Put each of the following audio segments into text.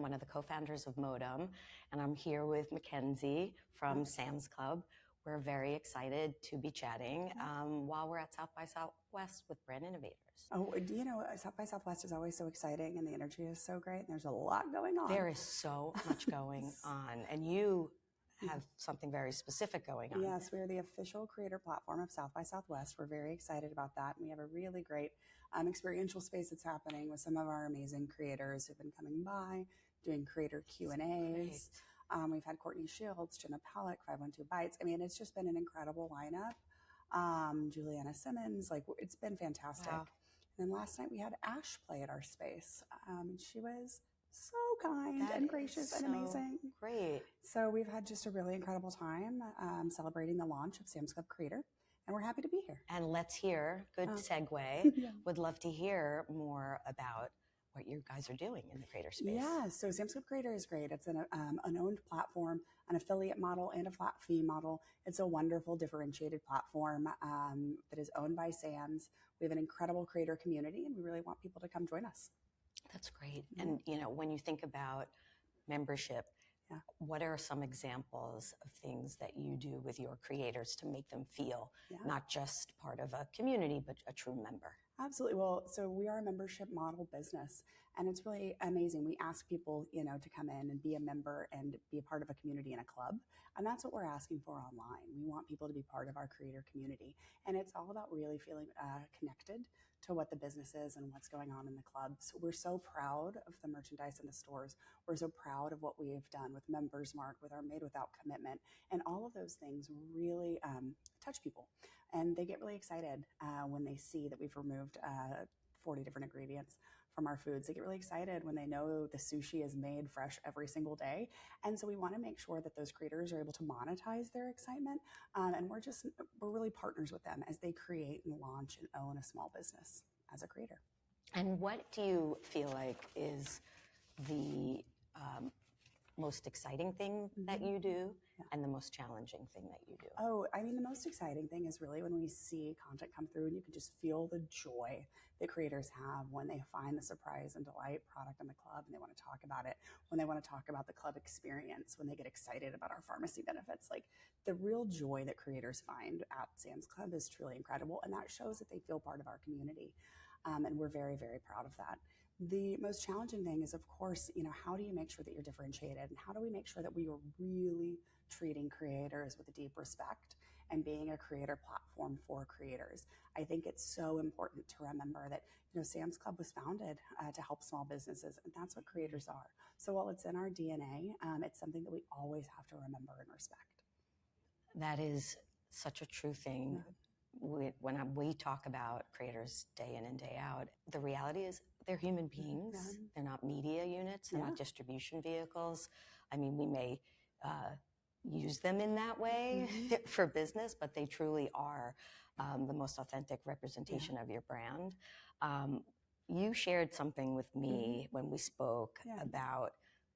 one of the co-founders of Motom, and I'm here with Mackenzie from Sam's Club. We're very excited to be chatting while we're at South by Southwest with Brand Innovators. Oh, you know, South by Southwest is always so exciting, and the energy is so great, and there's a lot going on. There is so much going on, and you have something very specific going on. Yes, we are the official creator platform of South by Southwest. We're very excited about that. We have a really great experiential space that's happening with some of our amazing creators who've been coming by, doing creator Q&As. We've had Courtney Shields, Jenna Pollock, 512 Bites. I mean, it's just been an incredible lineup. Juliana Simmons, like it's been fantastic. Wow. And then last night we had Ash play at our space. She was so kind and gracious and amazing. Great. So we've had just a really incredible time celebrating the launch of Sam's Club Creator, and we're happy to be here. And let's hear, good segue, would love to hear more about what you guys are doing in the creator space. Yeah, so Sam's Club Creator is great. It's an owned platform, an affiliate model, and a flat fee model. It's a wonderful, differentiated platform that is owned by Sam's. We have an incredible creator community, and we really want people to come join us. That's great. And, you know, when you think about membership, what are some examples of things that you do with your creators to make them feel not just part of a community, but a true member? Absolutely. Well, so we are a membership model business, and it's really amazing. We ask people, you know, to come in and be a member and be a part of a community and a club. And that's what we're asking for online. We want people to be part of our creator community. And it's all about really feeling connected to what the business is and what's going on in the clubs. We're so proud of the merchandise in the stores. We're so proud of what we've done with Members Mark, with our Made Without Commitment. And all of those things really touch people. And they get really excited when they see that we've removed 40 different ingredients from our foods. They get really excited when they know the sushi is made fresh every single day. And so we want to make sure that those creators are able to monetize their excitement. And we're really partners with them as they create and launch and own a small business as a creator. And what do you feel like is the most exciting thing that you do and the most challenging thing that you do? Oh, I mean, the most exciting thing is really when we see content come through and you can just feel the joy that creators have when they find the surprise and delight product in the club and they want to talk about it, when they want to talk about the club experience, when they get excited about our pharmacy benefits. Like the real joy that creators find at Sam's Club is truly incredible. And that shows that they feel part of our community. And we're very, very proud of that. The most challenging thing is, of course, you know, how do you make sure that you're differentiated, and how do we make sure that we are really treating creators with a deep respect and being a creator platform for creators? I think it's so important to remember that, you know, Sam's Club was founded to help small businesses, and that's what creators are. So while it's in our DNA, it's something that we always have to remember and respect. That is such a true thing. When we talk about creators day in and day out, the reality is they're human beings. They're not media units. They're not distribution vehicles. I mean, we may use them in that way for business, but they truly are the most authentic representation of your brand. You shared something with me when we spoke about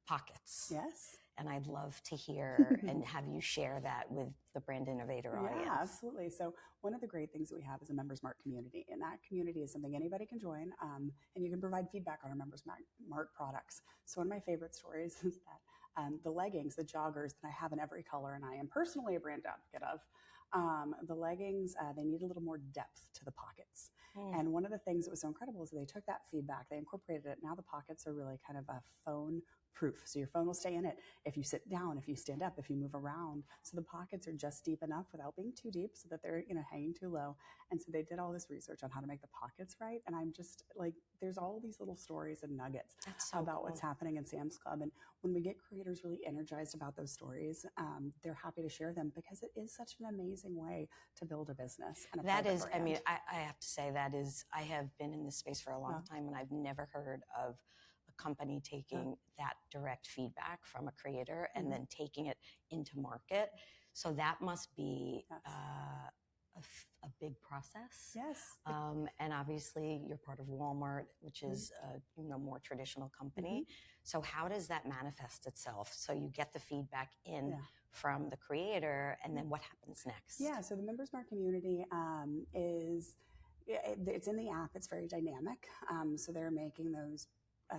pockets. Yes. And I'd love to hear and have you share that with the Brand Innovator audience. Yeah, absolutely. So one of the great things that we have is a Members Mark community, and that community is something anybody can join, and you can provide feedback on our Members Mark products. So one of my favorite stories is that the leggings, the joggers that I have in every color, and I am personally a brand advocate of, the leggings, they need a little more depth to the pockets. And one of the things that was so incredible is they took that feedback, they incorporated it. Now the pockets are really kind of a phone proof. So your phone will stay in it if you sit down, if you stand up, if you move around. So the pockets are just deep enough without being too deep so that they're, you know, hanging too low. And so they did all this research on how to make the pockets right. And I'm just like, there's all these little stories and nuggets about what's happening in Sam's Club. And when we get creators really energized about those stories, they're happy to share them because it is such an amazing way to build a business. And that is, brand. I mean, I have to say that is, I have been in this space for a long time and I've never heard of a company taking that direct feedback from a creator and then taking it into market. So that must be a big process. Yes. And obviously you're part of Walmart, which is a more traditional company. So how does that manifest itself? So you get the feedback in from the creator, and then what happens next? Yeah, so the Members Mark community it's in the app. It's very dynamic. So they're making those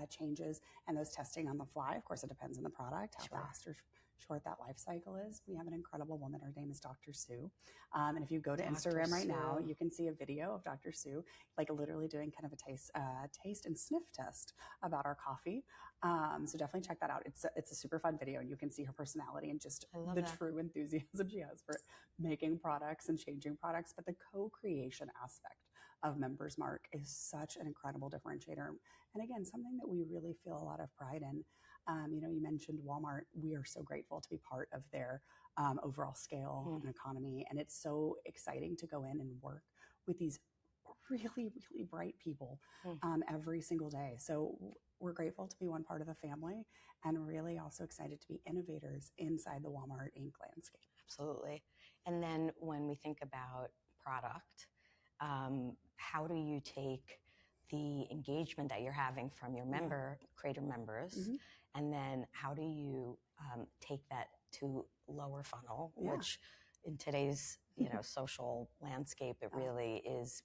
changes and those testing on the fly. Of course, it depends on the product, how Sure. fast or short that life cycle is. We have an incredible woman. Her name is Dr. Sue. And if you go to Instagram right now, you can see a video of Dr. Sue, like literally doing kind of a taste and sniff test about our coffee. So definitely check that out. It's a super fun video, and you can see her personality and just the true enthusiasm she has for making products and changing products. But the co-creation aspect of Members Mark is such an incredible differentiator. And again, something that we really feel a lot of pride in. You mentioned Walmart. We are so grateful to be part of their overall scale and economy. And it's so exciting to go in and work with these really, really bright people every single day. So we're grateful to be one part of the family, and really also excited to be innovators inside the Walmart Inc. landscape. Absolutely. And then when we think about product, how do you take the engagement that you're having from your creator members, and then how do you take that to lower funnel, which in today's social landscape, it really is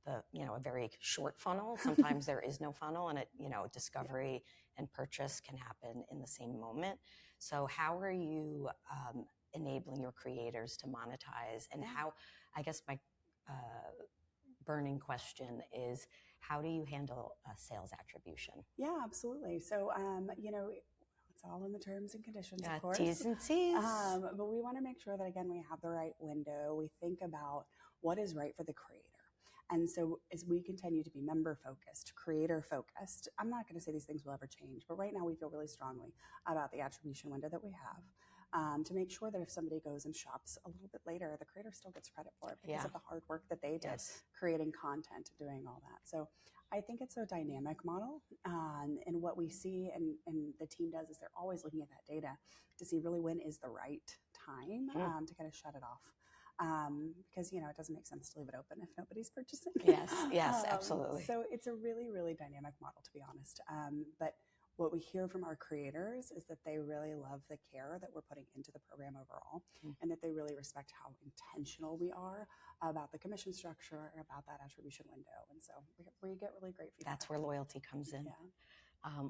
a very short funnel. Sometimes there is no funnel, and discovery and purchase can happen in the same moment. So how are you enabling your creators to monetize, and how, I guess my burning question is, how do you handle sales attribution? Yeah, absolutely. So, it's all in the terms and conditions, of course. T's and C's. But we want to make sure that, again, we have the right window. We think about what is right for the creator. And so as we continue to be member-focused, creator-focused, I'm not going to say these things will ever change, but right now we feel really strongly about the attribution window that we have, to make sure that if somebody goes and shops a little bit later, the creator still gets credit for it because of the hard work that they did creating content and doing all that. So I think it's a dynamic model, and what we see and the team does is they're always looking at that data to see really when is the right time to kind of shut it off. Because, it doesn't make sense to leave it open if nobody's purchasing. Yes, absolutely. So it's a really, really dynamic model, to be honest. But what we hear from our creators is that they really love the care that we're putting into the program overall, and that they really respect how intentional we are about the commission structure, about that attribution window. And so we get really great feedback. That's where loyalty comes in. Yeah.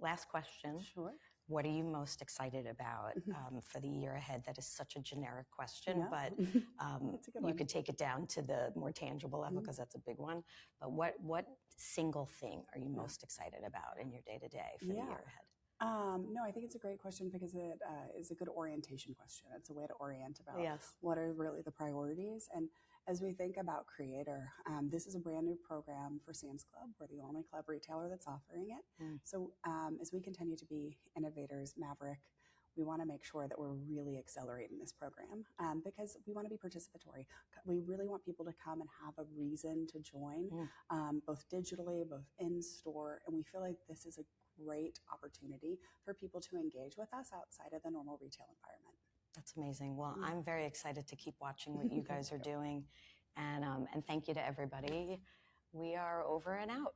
Last question. Sure. What are you most excited about for the year ahead? That is such a generic question, but you could take it down to the more tangible level, because that's a big one. But what single thing are you most excited about in your day-to-day for the year ahead? No, I think it's a great question because it is a good orientation question. It's a way to orient about what are really the priorities. And as we think about Creator, this is a brand new program for Sam's Club. We're the only club retailer that's offering it. So as we continue to be innovators, Maverick, we want to make sure that we're really accelerating this program because we want to be participatory. We really want people to come and have a reason to join, both digitally, both in store. And we feel like this is a great opportunity for people to engage with us outside of the normal retail environment. That's amazing. Well, I'm very excited to keep watching what you guys are doing. And thank you to everybody. We are over and out.